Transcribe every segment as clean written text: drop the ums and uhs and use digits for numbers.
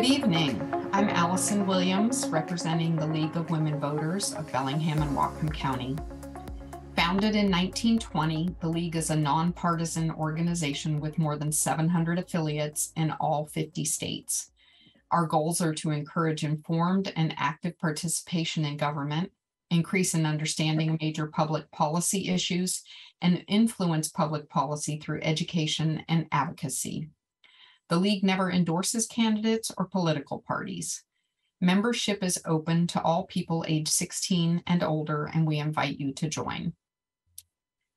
Good evening. I'm Allison Williams, representing the League of Women Voters of Bellingham and Whatcom County. Founded in 1920, the League is a nonpartisan organization with more than 700 affiliates in all 50 states. Our goals are to encourage informed and active participation in government, increase an understanding of major public policy issues, and influence public policy through education and advocacy. The League never endorses candidates or political parties. Membership is open to all people age 16 and older, and we invite you to join.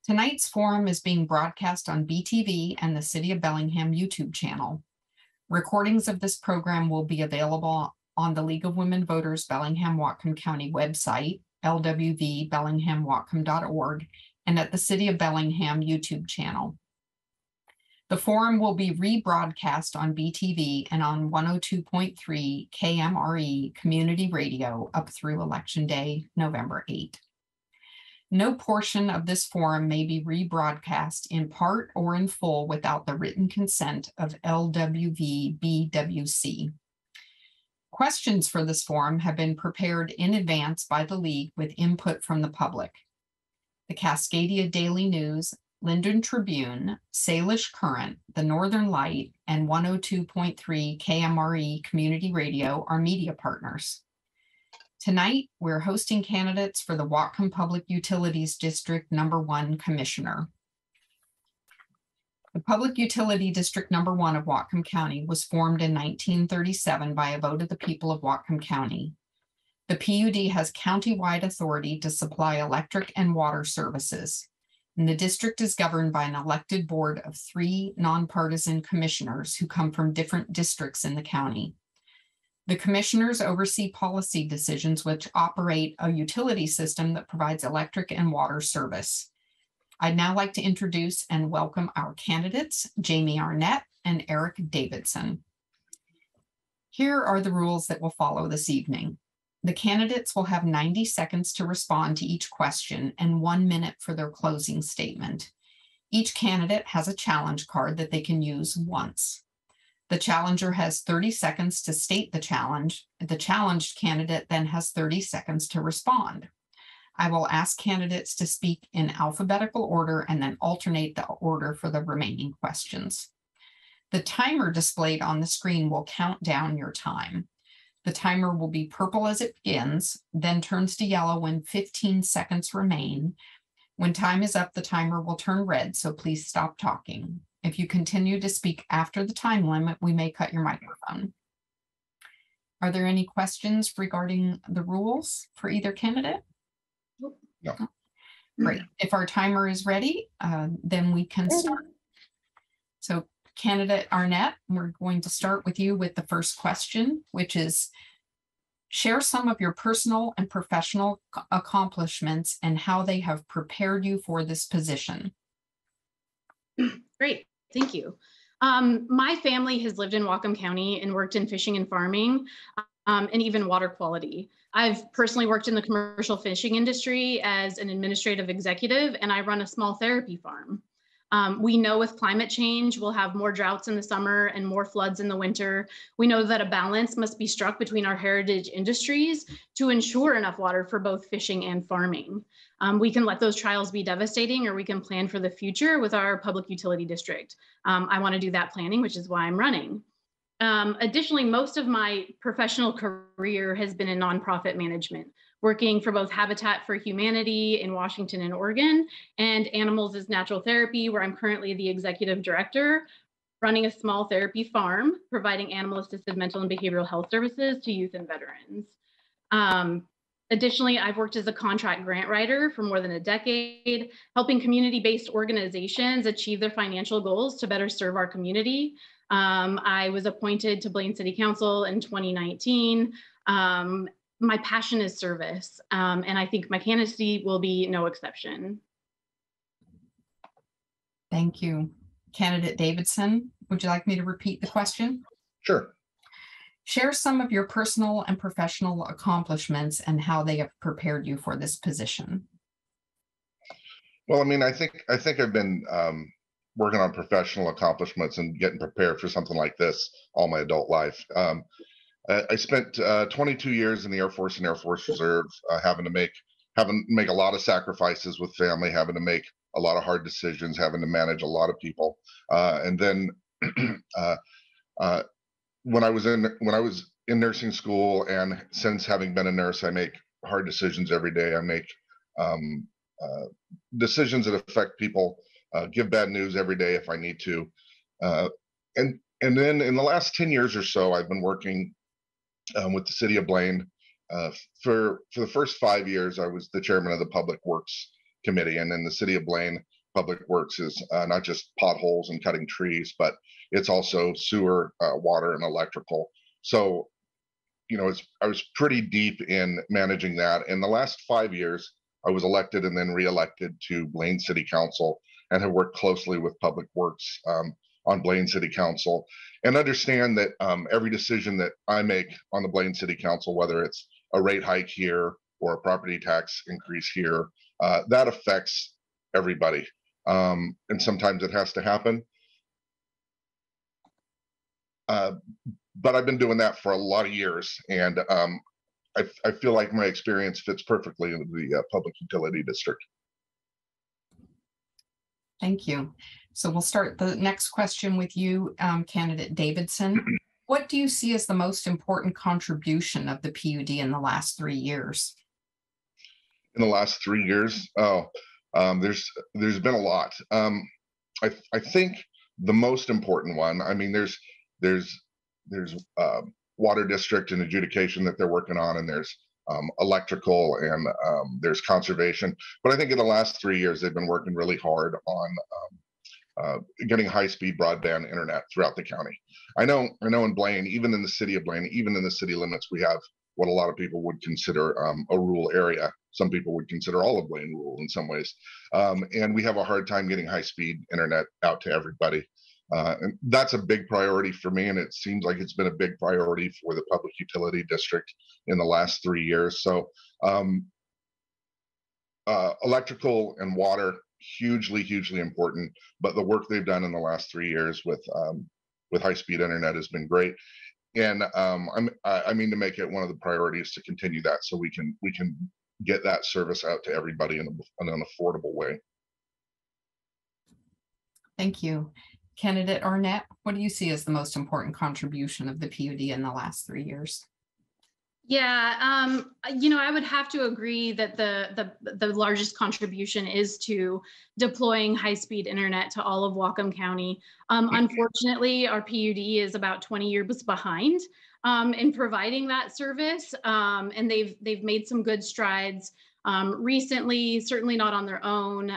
Tonight's forum is being broadcast on BTV and the City of Bellingham YouTube channel. Recordings of this program will be available on the League of Women Voters Bellingham Whatcom County website, lwvbellinghamwhatcom.org, and at the City of Bellingham YouTube channel. The forum will be rebroadcast on BTV and on 102.3 KMRE Community Radio up through Election Day, November 8. No portion of this forum may be rebroadcast in part or in full without the written consent of LWVBWC. Questions for this forum have been prepared in advance by the League with input from the public. The Cascadia Daily News, Linden Tribune, Salish Current, The Northern Light, and 102.3 KMRE Community Radio are media partners. Tonight, we're hosting candidates for the Whatcom Public Utilities District No.1 Commissioner. The Public Utility District No.1 of Whatcom County was formed in 1937 by a vote of the people of Whatcom County. The PUD has countywide authority to supply electric and water services. And the district is governed by an elected board of 3 nonpartisan commissioners who come from different districts in the county. The commissioners oversee policy decisions which operate a utility system that provides electric and water service. I'd now like to introduce and welcome our candidates, Jaime Arnett and Eric Davidson. Here are the rules that will follow this evening. The candidates will have 90 seconds to respond to each question and 1 minute for their closing statement. Each candidate has a challenge card that they can use once. The challenger has 30 seconds to state the challenge. The challenged candidate then has 30 seconds to respond. I will ask candidates to speak in alphabetical order and then alternate the order for the remaining questions. The timer displayed on the screen will count down your time. The timer will be purple as it begins, then turns to yellow when 15 seconds remain. When time is up, the timer will turn red, so please stop talking. If you continue to speak after the time limit, we may cut your microphone. Are there any questions regarding the rules for either candidate? No. Great. If our timer is ready, then we can start. So, Candidate Arnett, we're going to start with you with the first question, which is, share some of your personal and professional accomplishments and how they have prepared you for this position. Great, thank you. My family has lived in Whatcom County and worked in fishing and farming, and even water quality. I've personally worked in the commercial fishing industry as an administrative executive, and I run a small therapy farm. We know with climate change, we'll have more droughts in the summer and more floods in the winter. We know that a balance must be struck between our heritage industries to ensure enough water for both fishing and farming. We can let those trials be devastating, or we can plan for the future with our public utility district. I want to do that planning, which is why I'm running. Additionally, most of my professional career has been in nonprofit management, working for both Habitat for Humanity in Washington and Oregon, and Animals as Natural Therapy, where I'm currently the executive director, running a small therapy farm, providing animal-assisted mental and behavioral health services to youth and veterans. Additionally, I've worked as a contract grant writer for more than a decade, helping community-based organizations achieve their financial goals to better serve our community. I was appointed to Blaine City Council in 2019. My passion is service, and I think my candidacy will be no exception. Thank you. Candidate Davidson, would you like me to repeat the question? Sure. Share some of your personal and professional accomplishments and how they have prepared you for this position. Well, I mean, I think I've been working on professional accomplishments and getting prepared for something like this all my adult life. I spent 22 years in the Air Force and Air Force Reserve, having to make a lot of sacrifices with family, having to make a lot of hard decisions, having to manage a lot of people, and then uh, uh, when I was in nursing school, and since having been a nurse, I make hard decisions every day. I make um, decisions that affect people. Give bad news every day if I need to, uh, and then in the last 10 years or so, I've been working with the city of Blaine. For the first 5 years, I was the chairman of the Public Works Committee, and in the city of Blaine, Public Works is not just potholes and cutting trees, but it's also sewer, water, and electrical. So, I was pretty deep in managing that. In the last 5 years, I was elected and then reelected to Blaine City Council, and have worked closely with Public Works on Blaine City Council, and understand that every decision that I make on the Blaine City Council, whether it's a rate hike here or a property tax increase here, that affects everybody. And sometimes it has to happen. But I've been doing that for a lot of years, and I feel like my experience fits perfectly into the Public Utility District. Thank you. So we'll start the next question with you, candidate Davidson. What do you see as the most important contribution of the PUD in the last 3 years? In the last 3 years, there's been a lot. I think the most important one. I mean, there's water district and adjudication that they're working on, and there's electrical, and there's conservation. But I think in the last 3 years, they've been working really hard on getting high-speed broadband internet throughout the county. I know in Blaine, even in the city of Blaine, even in the city limits, we have what a lot of people would consider a rural area. Some people would consider all of Blaine rural in some ways. And we have a hard time getting high-speed internet out to everybody. And that's a big priority for me, and it seems like it's been a big priority for the Public Utility District in the last 3 years. So electrical and water, hugely important, but the work they've done in the last 3 years with high-speed internet has been great. And I mean to make it one of the priorities to continue that, so we can get that service out to everybody in an affordable way. Thank you. Candidate Arnett, what do you see as the most important contribution of the PUD in the last 3 years? Yeah, I would have to agree that the largest contribution is to deploying high-speed internet to all of Whatcom County. Unfortunately, our PUD is about 20 years behind in providing that service, and they've made some good strides recently. Certainly not on their own.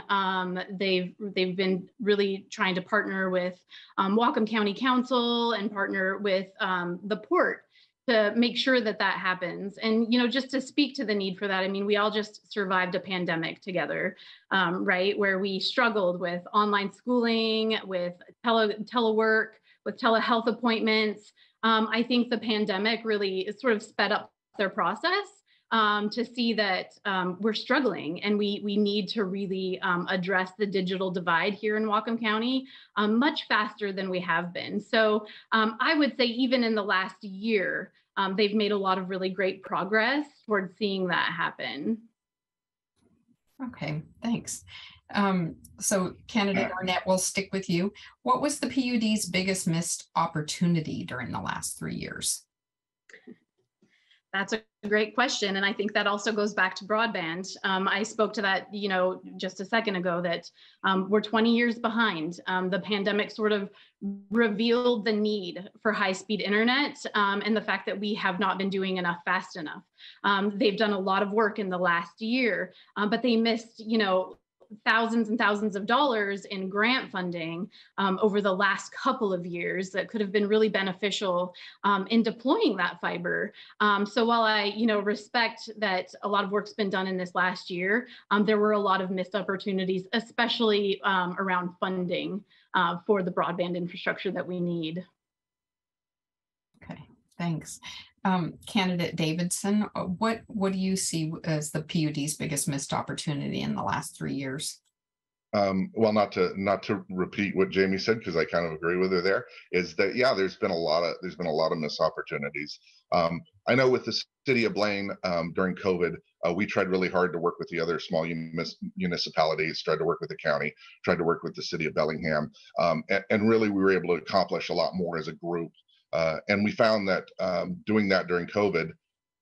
They've been really trying to partner with Whatcom County Council and partner with the port to make sure that happens. And, just to speak to the need for that, I mean, we all just survived a pandemic together, right? Where we struggled with online schooling, with telework, with telehealth appointments. I think the pandemic really sort of sped up their process to see that we're struggling, and we need to really address the digital divide here in Whatcom County much faster than we have been. So I would say even in the last year, they've made a lot of really great progress towards seeing that happen. Okay, thanks. So candidate Arnett, we'll stick with you. What was the PUD's biggest missed opportunity during the last 3 years? That's a great question. And I think that also goes back to broadband. I spoke to that, just a second ago, that we're 20 years behind. The pandemic sort of revealed the need for high-speed internet and the fact that we have not been doing enough fast enough. They've done a lot of work in the last year, but they missed, thousands and thousands of dollars in grant funding over the last couple of years that could have been really beneficial in deploying that fiber. So while I, respect that a lot of work's been done in this last year, there were a lot of missed opportunities, especially around funding for the broadband infrastructure that we need. Okay, thanks. Candidate Davidson, what do you see as the PUD's biggest missed opportunity in the last 3 years? Well, not to repeat what Jamie said, because I kind of agree with her there, is that yeah, there's been a lot of missed opportunities. I know with the city of Blaine, during COVID, we tried really hard to work with the other small municipalities, tried to work with the county, tried to work with the city of Bellingham, and really we were able to accomplish a lot more as a group. And we found that doing that during COVID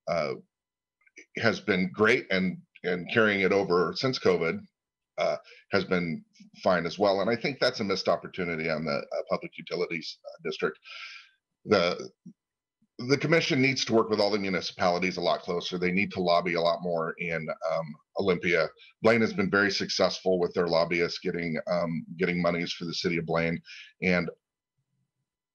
uh, has been great, and carrying it over since COVID uh, has been fine as well. And I think that's a missed opportunity on the Public Utilities District. The the commission needs to work with all the municipalities a lot closer. They need to lobby a lot more in Olympia. Blaine has been very successful with their lobbyists getting monies for the city of Blaine, and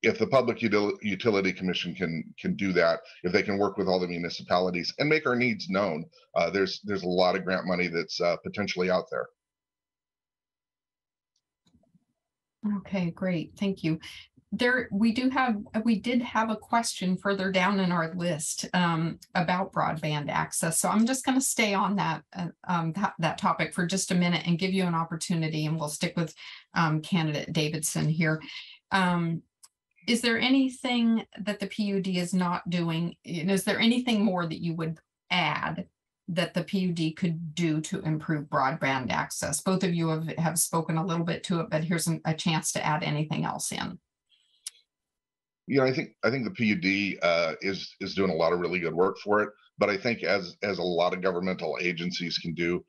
if the Utility Commission can do that, if they can work with all the municipalities and make our needs known, there's a lot of grant money that's potentially out there. Okay, great. Thank you. We did have a question further down in our list about broadband access. So I'm just going to stay on that topic for just a minute and give you an opportunity, and we'll stick with candidate Davidson here. Is there anything that the PUD is not doing? Is there anything more that you would add that the PUD could do to improve broadband access? Both of you have spoken a little bit to it, but here's a chance to add anything else in. I think the PUD is doing a lot of really good work for it, but I think as a lot of governmental agencies can do,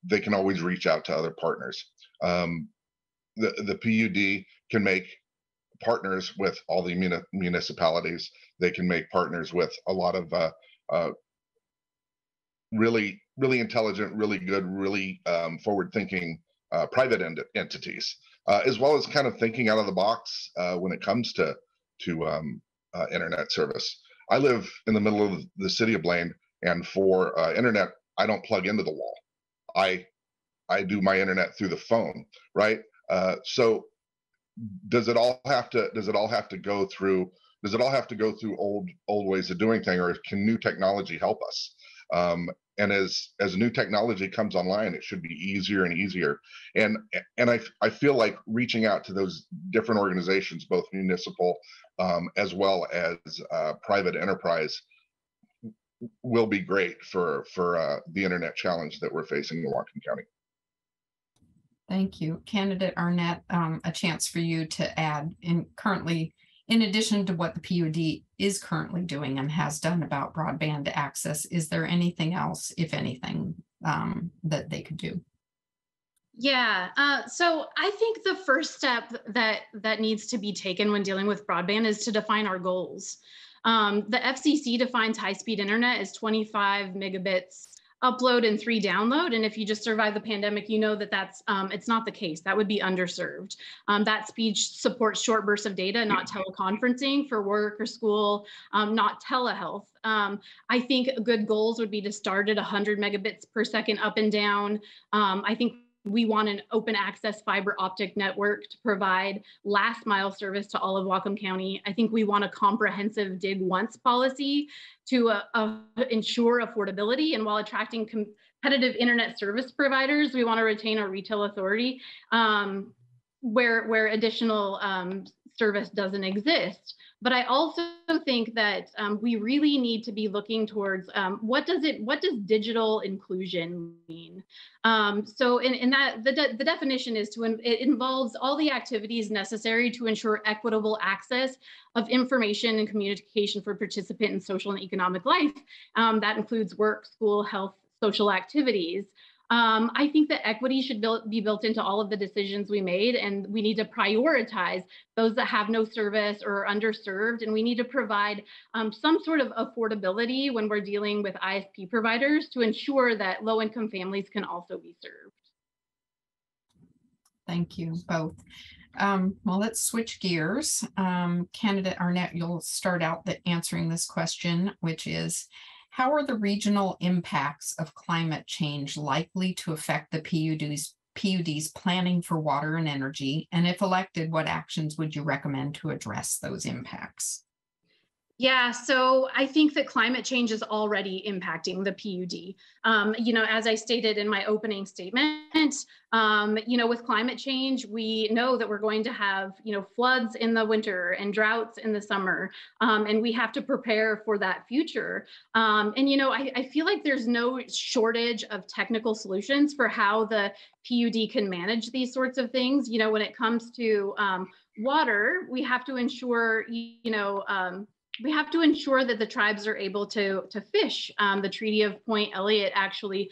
they can always reach out to other partners. The PUD can make partners with all the municipalities. They can make partners with a lot of really intelligent, really good, really forward-thinking private entities, as well as kind of thinking out of the box when it comes to internet service. I live in the middle of the city of Blaine, and for internet, I don't plug into the wall. I do my internet through the phone, right? So does it all have to go through old ways of doing things, or can new technology help us? And as new technology comes online, it should be easier and easier. And I feel like reaching out to those different organizations, both municipal as well as private enterprise, will be great for the internet challenge that we're facing in Whatcom County. Thank you. Candidate Arnett, a chance for you to add in addition to what the PUD is currently doing and has done about broadband access, is there anything else, if anything, that they could do? Yeah, so I think the first step that needs to be taken when dealing with broadband is to define our goals. The FCC defines high-speed internet as 25 megabits upload and 3 download. And if you just survive the pandemic, you know that's it's not the case. That would be underserved. That speed supports short bursts of data, not teleconferencing for work or school, not telehealth. I think good goals would be to start at 100 megabits per second up and down. I think we want an open access fiber optic network to provide last mile service to all of Whatcom County. I think we want a comprehensive dig once policy to ensure affordability. And while attracting competitive internet service providers, we want to retain our retail authority where additional service doesn't exist. But I also think that we really need to be looking towards what does digital inclusion mean? So in that, the definition is it involves all the activities necessary to ensure equitable access of information and communication for participant in social and economic life. That includes work, school, health, social activities. I think that equity should be built into all of the decisions we made, and we need to prioritize those that have no service or are underserved, and we need to provide some sort of affordability when we're dealing with ISP providers to ensure that low-income families can also be served. Thank you both. Well, let's switch gears. Candidate Arnett, you'll start out answering this question, which is, how are the regional impacts of climate change likely to affect the PUD's planning for water and energy? And if elected, what actions would you recommend to address those impacts? Yeah, so I think that climate change is already impacting the PUD. As I stated in my opening statement, with climate change, we know that we're going to have, floods in the winter and droughts in the summer, and we have to prepare for that future. I feel like there's no shortage of technical solutions for how the PUD can manage these sorts of things. When it comes to water, we have to ensure, that the tribes are able to fish. The Treaty of Point Elliott actually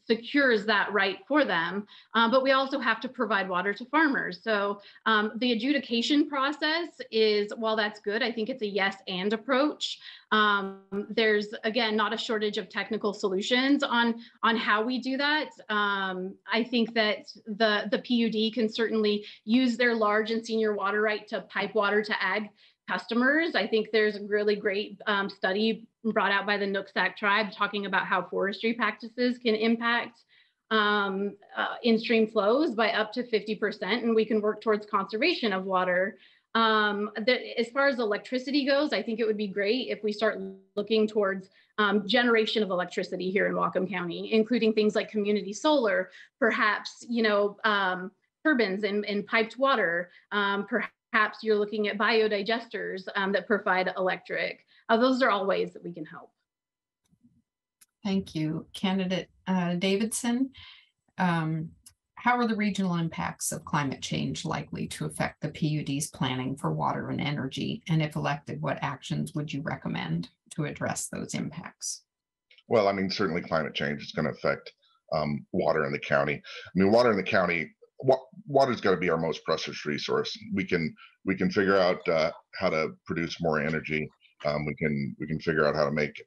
secures that right for them. But we also have to provide water to farmers. So the adjudication process is, while that's good, I think it's a yes and approach. There's, again, not a shortage of technical solutions on how we do that. I think that the PUD can certainly use their large and senior water right to pipe water to ag customers. I think there's a really great study brought out by the Nooksack tribe talking about how forestry practices can impact in-stream flows by up to 50%, and we can work towards conservation of water. As far as electricity goes, I think it would be great if we start looking towards generation of electricity here in Whatcom County, including things like community solar, perhaps, turbines and piped water, perhaps you're looking at biodigesters that provide electric. Those are all ways that we can help. Thank you. Candidate Davidson, how are the regional impacts of climate change likely to affect the PUD's planning for water and energy? And if elected, what actions would you recommend to address those impacts? Well, I mean, certainly climate change is going to affect water in the county. I mean, water in the county, water's got to be our most precious resource. We can figure out how to produce more energy. We can figure out how to make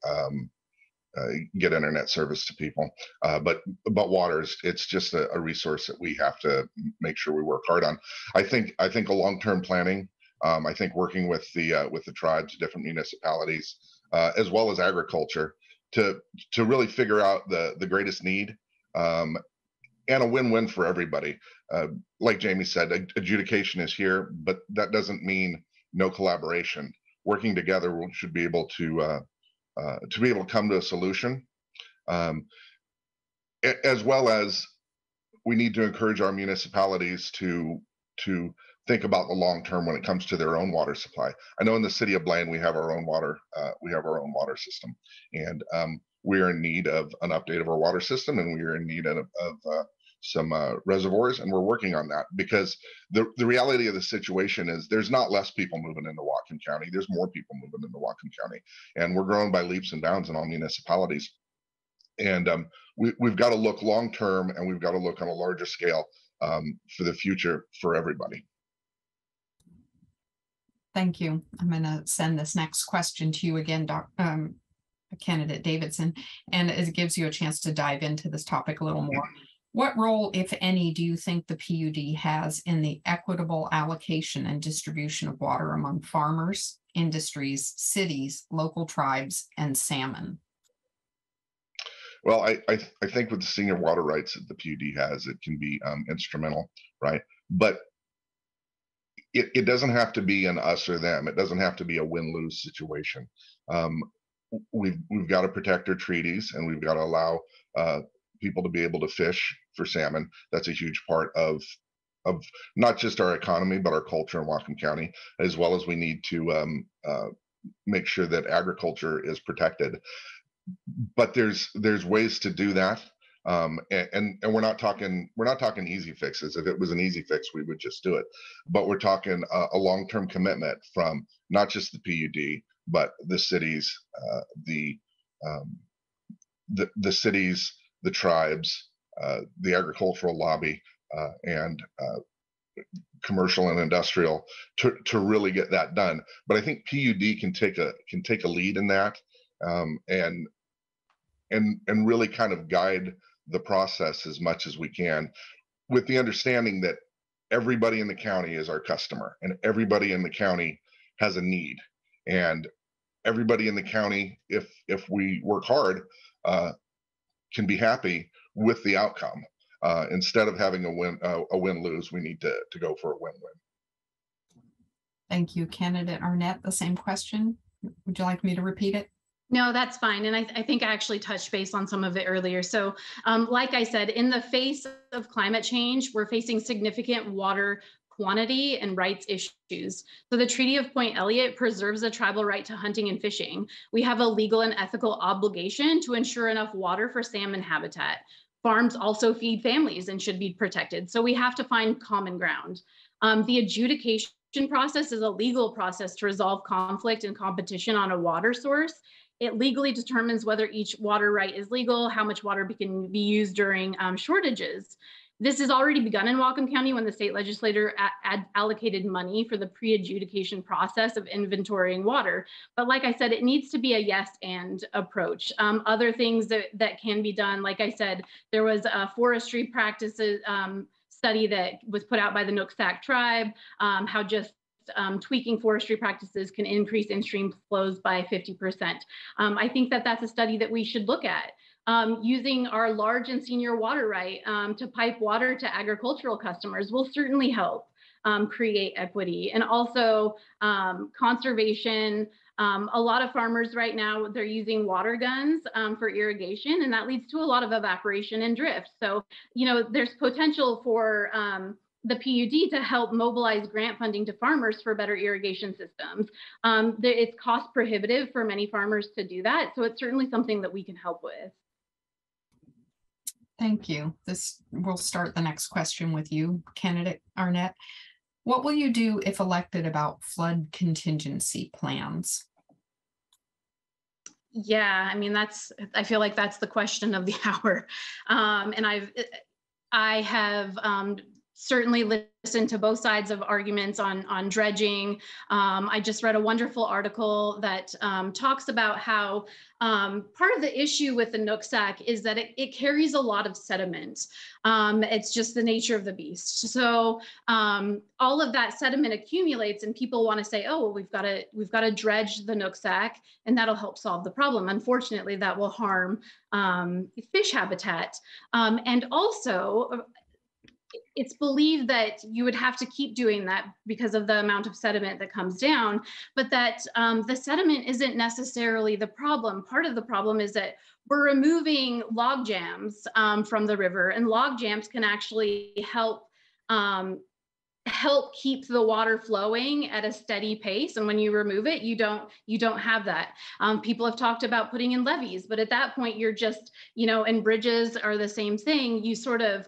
get internet service to people. But water it's just a resource that we have to make sure we work hard on. I think a long-term planning. I think working with the tribes, different municipalities, as well as agriculture, to really figure out the greatest need. And a win-win for everybody. Like Jaime said, adjudication is here, but that doesn't mean no collaboration. Working together, we should be able to come to a solution, as well as we need to encourage our municipalities to think about the long term when it comes to their own water supply. I know in the city of Blaine we have our own water system, and we are in need of an update of our water system, and we are in need of some reservoirs, and we're working on that, because the reality of the situation is there's not less people moving into Whatcom County. There's more people moving into Whatcom County, and we're growing by leaps and bounds in all municipalities. And we've got to look long term, and we've got to look on a larger scale for the future for everybody. Thank you. I'm going to send this next question to you again, Candidate Davidson, and it gives you a chance to dive into this topic a little more. What role, if any, do you think the PUD has in the equitable allocation and distribution of water among farmers, industries, cities, local tribes, and salmon? Well, I think with the senior water rights that the PUD has, it can be instrumental, right? But it doesn't have to be an us or them. It doesn't have to be a win-lose situation. We've got to protect our treaties, and we've got to allow people to be able to fish for salmon. That's a huge part of not just our economy, but our culture in Whatcom County, as well as we need to make sure that agriculture is protected. But there's ways to do that, and we're not talking easy fixes. If it was an easy fix, we would just do it. But we're talking a long-term commitment from not just the PUD, but the cities, the cities, the tribes, the agricultural lobby, and commercial and industrial to really get that done. But I think PUD can take a lead in that, and really kind of guide the process as much as we can, with the understanding that everybody in the county is our customer, and everybody in the county has a need, and everybody in the county, if we work hard, can be happy with the outcome. Instead of having a win-lose, we need to go for a win-win. Thank you. Candidate Arnett, the same question. Would you like me to repeat it? No, that's fine. And I think I actually touched base on some of it earlier. So, like I said, in the face of climate change, we're facing significant water quantity and rights issues. So the Treaty of Point Elliott preserves the tribal right to hunting and fishing. We have a legal and ethical obligation to ensure enough water for salmon habitat. Farms also feed families and should be protected. So we have to find common ground. The adjudication process is a legal process to resolve conflict and competition on a water source. It legally determines whether each water right is legal, how much water can be used during shortages. This has already begun in Whatcom County when the state legislature allocated money for the pre-adjudication process of inventorying water. But like I said, it needs to be a yes and approach. Other things that can be done, like I said, there was a forestry practices study that was put out by the Nooksack tribe, how just tweaking forestry practices can increase in-stream flows by 50%. I think that that's a study that we should look at. Using our large and senior water right to pipe water to agricultural customers will certainly help create equity. And also conservation. A lot of farmers right now, they're using water guns for irrigation, and that leads to a lot of evaporation and drift. So, you know, there's potential for the PUD to help mobilize grant funding to farmers for better irrigation systems. It's cost prohibitive for many farmers to do that. So it's certainly something that we can help with. Thank you. We'll start the next question with you, candidate Arnett. What will you do if elected about flood contingency plans? Yeah, I mean, I feel like that's the question of the hour. And I have certainly listened to both sides of arguments on dredging. I just read a wonderful article that talks about how part of the issue with the Nooksack is that it carries a lot of sediment. It's just the nature of the beast. So all of that sediment accumulates, and people want to say, "Oh, well, we've got to dredge the Nooksack, and that'll help solve the problem." Unfortunately, that will harm fish habitat, and also it's believed that you would have to keep doing that because of the amount of sediment that comes down, but that the sediment isn't necessarily the problem. Part of the problem is that we're removing log jams from the river, and log jams can actually help keep the water flowing at a steady pace. And when you remove it, you don't have that. People have talked about putting in levees, but at that point, you're just, and bridges are the same thing. You sort of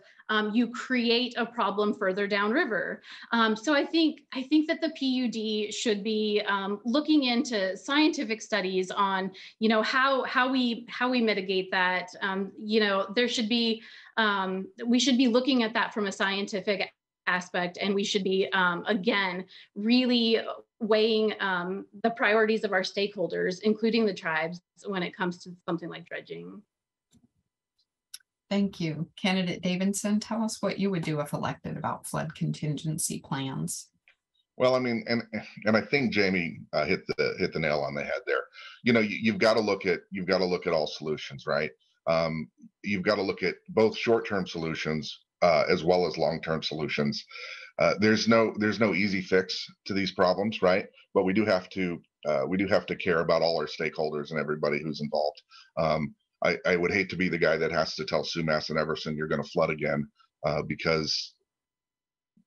you create a problem further downriver. So I think that the PUD should be looking into scientific studies on, how we mitigate that. There should be we should be looking at that from a scientific aspect, and we should be again really weighing the priorities of our stakeholders, including the tribes, when it comes to something like dredging. Thank you. Candidate Davidson, tell us what you would do if elected about flood contingency plans. Well, I mean, and I think Jaime hit the nail on the head there. You've got to look at all solutions, right? You've got to look at both short-term solutions as well as long-term solutions. There's no easy fix to these problems, right? But we do have to care about all our stakeholders and everybody who's involved. I would hate to be the guy that has to tell Sumas and Everson you're going to flood again because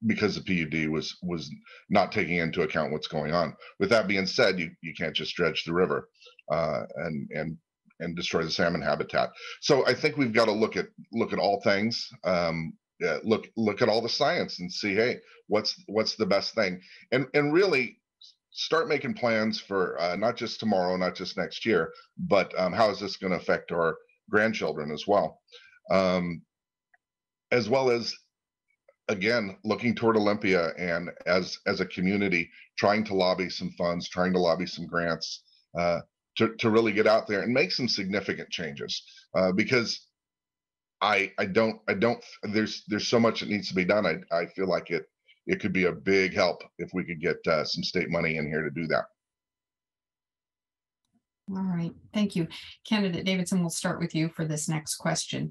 the PUD was not taking into account what's going on. With that being said, you can't just dredge the river and destroy the salmon habitat. So I think we've got to look at all things. Look at all the science and see, hey, what's the best thing, and really start making plans for not just tomorrow, not just next year, but how is this going to affect our grandchildren as well as again, looking toward Olympia and as a community, trying to lobby some funds, trying to lobby some grants to really get out there and make some significant changes because I don't there's so much that needs to be done. I feel like it could be a big help if we could get some state money in here to do that. All right, thank you. Candidate Davidson, we'll start with you for this next question.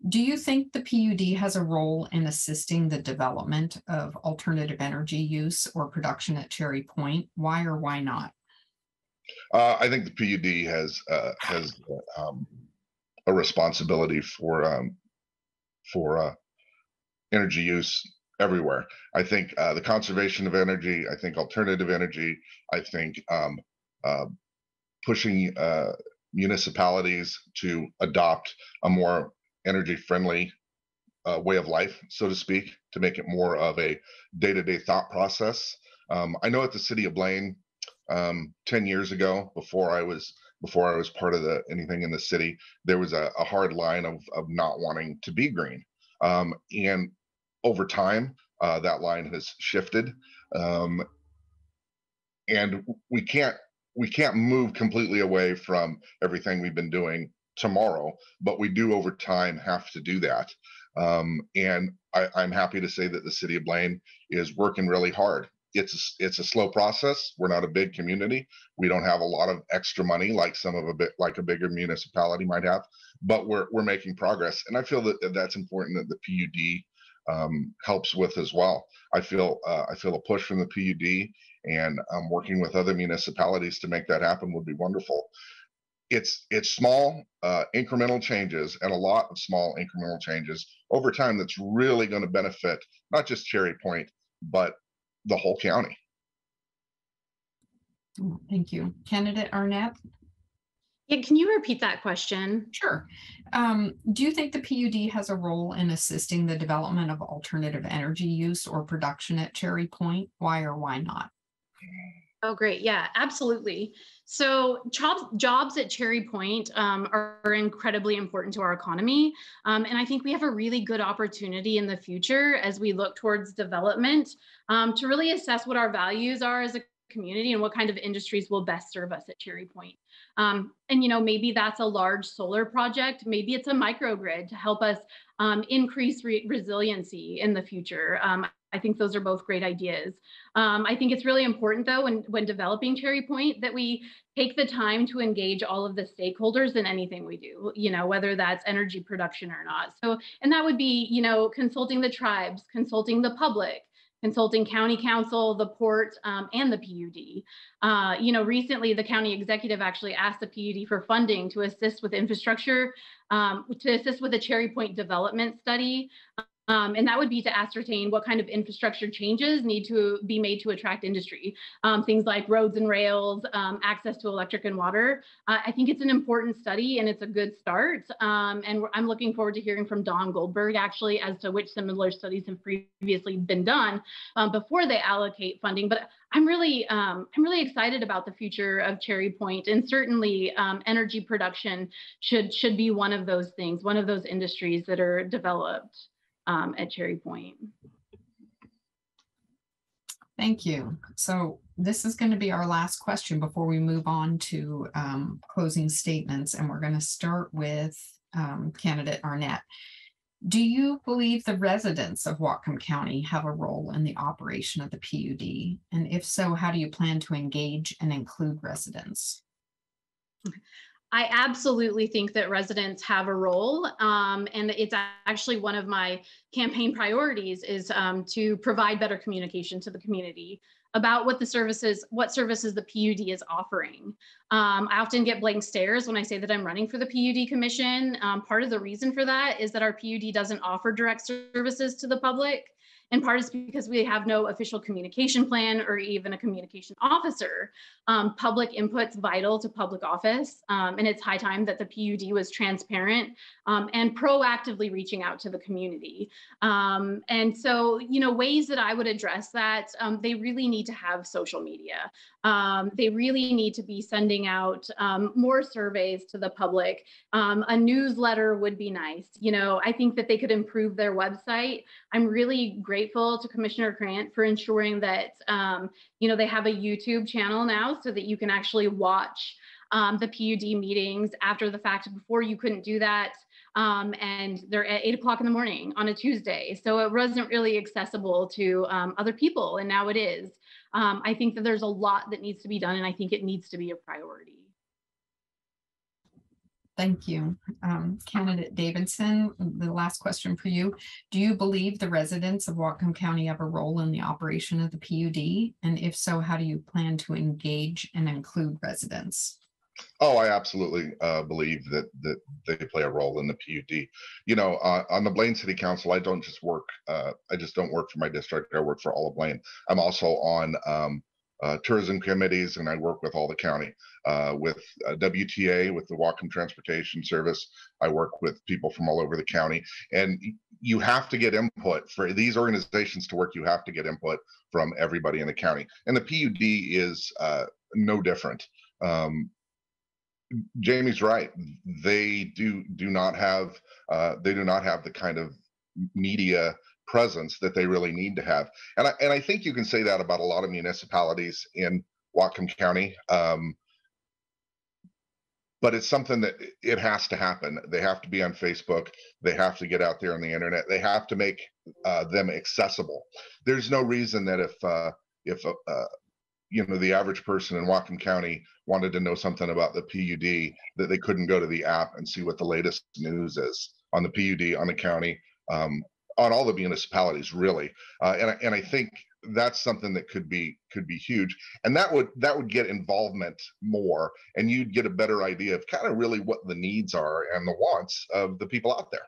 Do you think the PUD has a role in assisting the development of alternative energy use or production at Cherry Point? Why or why not? I think the PUD has a responsibility for energy use everywhere. I think the conservation of energy. I think alternative energy. I think uh, pushing municipalities to adopt a more energy friendly way of life, so to speak, to make it more of a day-to-day thought process. I know at the city of Blaine, 10 years ago, before I was part of anything in the city, there was a hard line of not wanting to be green. And over time, that line has shifted, um, and we can't move completely away from everything we've been doing tomorrow, but we do over time have to do that. And I'm happy to say that the city of Blaine is working really hard. It's a slow process. We're not a big community. We don't have a lot of extra money like like a bigger municipality might have, but we're making progress. And I feel that that's important that the PUD helps with as well. I feel a push from the PUD, and working with other municipalities to make that happen would be wonderful. It's small incremental changes, and a lot of small incremental changes over time that's really going to benefit not just Cherry Point, but the whole county. Thank you. Candidate Arnett? Yeah, can you repeat that question? Sure. Do you think the PUD has a role in assisting the development of alternative energy use or production at Cherry Point? Why or why not? Oh, great. Yeah, absolutely. So jobs at Cherry Point are incredibly important to our economy. And I think we have a really good opportunity in the future as we look towards development to really assess what our values are as a community and what kind of industries will best serve us at Cherry Point. And, maybe that's a large solar project. Maybe it's a microgrid to help us increase resiliency in the future. I think those are both great ideas. I think it's really important, though, when developing Cherry Point, that we take the time to engage all of the stakeholders in anything we do, whether that's energy production or not. So, and that would be, consulting the tribes, consulting the public, consulting county council, the port, and the PUD. Recently the county executive actually asked the PUD for funding to assist with infrastructure, to assist with a Cherry Point development study. And that would be to ascertain what kind of infrastructure changes need to be made to attract industry. Things like roads and rails, access to electric and water. I think it's an important study and it's a good start. And I'm looking forward to hearing from Don Goldberg actually as to which similar studies have previously been done before they allocate funding. But I'm really excited about the future of Cherry Point, and certainly energy production should be one of those things, one of those industries that are developed at Cherry Point. Thank you. So this is going to be our last question before we move on to closing statements, and we're going to start with candidate Arnett. Do you believe the residents of Whatcom County have a role in the operation of the PUD? And if so, how do you plan to engage and include residents? I absolutely think that residents have a role, and it's actually one of my campaign priorities is to provide better communication to the community about what services the PUD is offering. I often get blank stares when I say that I'm running for the PUD Commission. Part of the reason for that is that our PUD doesn't offer direct services to the public. And part is because we have no official communication plan or even a communication officer. Public input's vital to public office, and it's high time that the PUD was transparent and proactively reaching out to the community. And so, ways that I would address that, they really need to have social media. They really need to be sending out more surveys to the public. A newsletter would be nice. I think that they could improve their website. I'm really grateful to Commissioner Grant for ensuring that, they have a YouTube channel now so that you can actually watch the PUD meetings after the fact. Before you couldn't do that. And they're at 8 o'clock in the morning on a Tuesday. So it wasn't really accessible to other people, and now it is. I think that there's a lot that needs to be done, and I think it needs to be a priority. Thank you. Candidate Davidson, the last question for you. Do you believe the residents of Whatcom County have a role in the operation of the PUD? And if so, how do you plan to engage and include residents? Oh, I absolutely believe that they play a role in the PUD. You know, on the Blaine City Council, I don't just work. I just don't work for my district. I work for all of Blaine. I'm also on tourism committees, and I work with all the county. With WTA, with the Whatcom Transportation Service, I work with people from all over the county. And you have to get input for these organizations to work. You have to get input from everybody in the county, and the PUD is no different. Jamie's right. They do not have the kind of media presence that they really need to have, and I think you can say that about a lot of municipalities in Whatcom County. But it's something that it has to happen. They have to be on Facebook. They have to get out there on the internet. They have to make them accessible. There's no reason that if you know, the average person in Whatcom County wanted to know something about the PUD, that they couldn't go to the app and see what the latest news is on the PUD, on the county, on all the municipalities, really. And I think that's something that could be huge, and that would get involvement more, and you'd get a better idea of kind of really what the needs are and the wants of the people out there.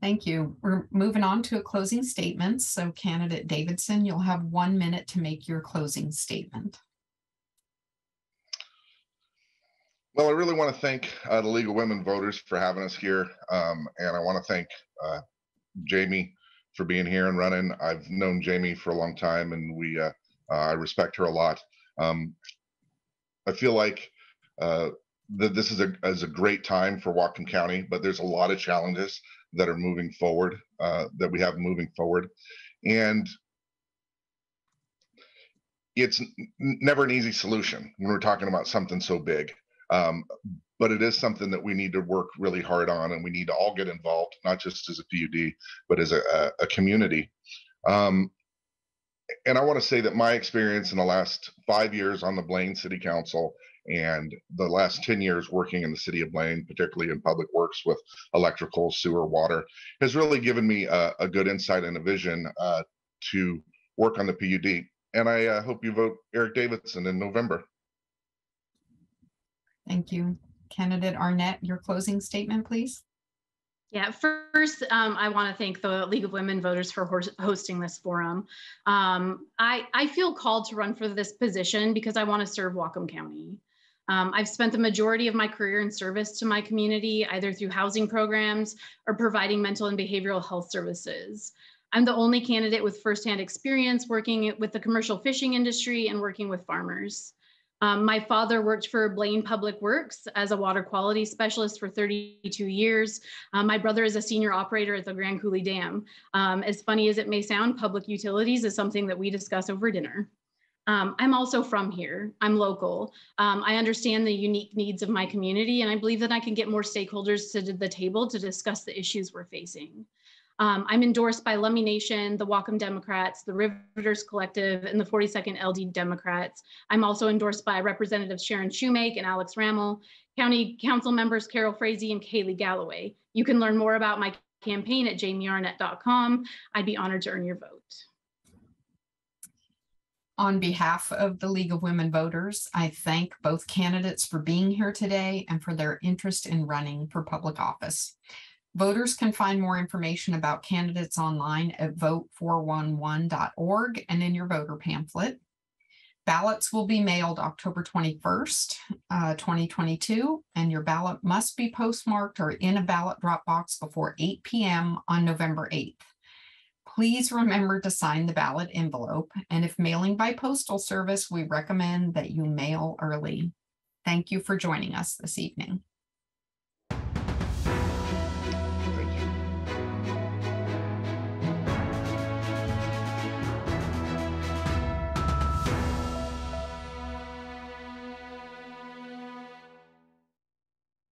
Thank you. We're moving on to a closing statement. So candidate Davidson, you'll have 1 minute to make your closing statement. Well, I really want to thank the League of Women Voters for having us here. And I want to thank Jaime for being here and running. I've known Jaime for a long time, and I respect her a lot. I feel like that this is a great time for Whatcom County, but there's a lot of challenges that are moving forward, that we have moving forward. And it's never an easy solution when we're talking about something so big. But it is something that we need to work really hard on, and we need to all get involved, not just as a PUD, but as a community. And I want to say that my experience in the last 5 years on the Blaine City Council and the last 10 years working in the city of Blaine, particularly in public works with electrical, sewer, water, has really given me a good insight and a vision to work on the PUD. And I hope you vote Eric Davidson in November. Thank you. Candidate Arnett, your closing statement, please. Yeah, first, I want to thank the League of Women Voters for hosting this forum. I feel called to run for this position because I want to serve Whatcom County. I've spent the majority of my career in service to my community, either through housing programs or providing mental and behavioral health services. I'm the only candidate with firsthand experience working with the commercial fishing industry and working with farmers. My father worked for Blaine Public Works as a water quality specialist for 32 years. My brother is a senior operator at the Grand Coulee Dam. As funny as it may sound, public utilities is something that we discuss over dinner. I'm also from here. I'm local. I understand the unique needs of my community, and I believe that I can get more stakeholders to the table to discuss the issues we're facing. I'm endorsed by Lummi Nation, the Whatcom Democrats, the Riveters Collective, and the 42nd LD Democrats. I'm also endorsed by Representatives Sharon Shoemake and Alex Rammel, County Council members Carol Frazee and Kaylee Galloway. You can learn more about my campaign at jamiearnett.com. I'd be honored to earn your vote. On behalf of the League of Women Voters, I thank both candidates for being here today and for their interest in running for public office. Voters can find more information about candidates online at vote411.org and in your voter pamphlet. Ballots will be mailed October 21st, 2022, and your ballot must be postmarked or in a ballot drop box before 8 p.m. on November 8th. Please remember to sign the ballot envelope, and if mailing by postal service, we recommend that you mail early. Thank you for joining us this evening.